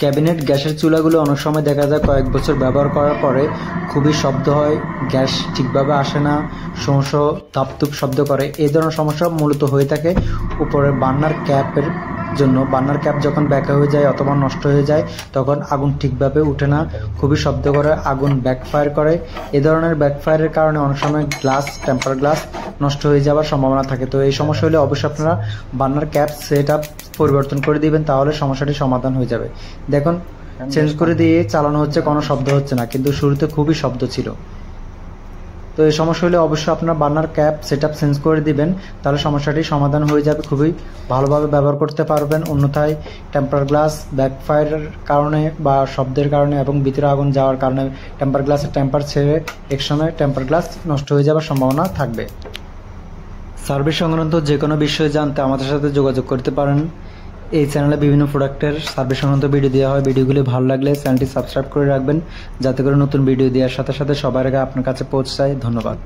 Cabinet গ্যাসের চুলাগুলো অনেক সময় দেখা যায় কয়েক বছর ব্যবহার করার পরে খুবই শব্দ হয়, গ্যাস ঠিকভাবে আসে না, শোঁ তাপতুপ শব্দ করে। এই ধরনের সমস্যা মূলত হয়ে থাকে উপরের বার্নার ক্যাপের জন্য। বার্নার ক্যাপ যখন ব্যাকা হয়ে যায় অথবা নষ্ট হয়ে যায় তখন আগুন ঠিকভাবে উঠে না, খুবই শব্দ করে, আগুন ব্যাকফায়ার করে। এ ধরনের ব্যাকফায়ারের কারণে অনেক সময় টেম্পার গ্লাস নষ্ট হয়ে যাওয়ার সম্ভাবনা থাকে। তো এই সমস্যা হলে অবশ্যই আপনারা বার্নার ক্যাপ সেট আপ পরিবর্তন করে দিবেন, তাহলে সমস্যাটি সমাধান হয়ে যাবে। দেখুন চেঞ্জ করে দিয়ে চালানো হচ্ছে, কোনো শব্দ হচ্ছে না, কিন্তু শুরুতে খুবই শব্দ ছিল। তো এই সমস্যা হলে অবশ্যই আপনার burner cap set up change করে দিবেন, তাহলে সমস্যাটি সমাধান হয়ে যাবে, খুবই ভালোভাবে ব্যবহার করতে পারবেন। অন্যথায় টেম্পার গ্লাস ব্যাকফায়ারের কারণে বা শব্দের কারণে এবং ভিতরে আগুন যাওয়ার কারণে টেম্পার গ্লাসের টেম্পার ছেড়ে একসময় টেম্পার গ্লাস নষ্ট হয়ে যাওয়ার সম্ভাবনা থাকবে। সার্ভিস সংক্রান্ত যে কোনো বিষয়ে জানতে আমাদের সাথে যোগাযোগ করতে পারেন। এই চ্যানেলে বিভিন্ন প্রোডাক্টের সার্ভিস সংক্রান্ত ভিডিও দেওয়া হয়। ভিডিওগুলি ভালো লাগলে চ্যানেলটি সাবস্ক্রাইব করে রাখবেন, যাতে করে নতুন ভিডিও দেওয়ার সাথে সাথে সবার আগে আপনার কাছে পৌঁছায়। ধন্যবাদ।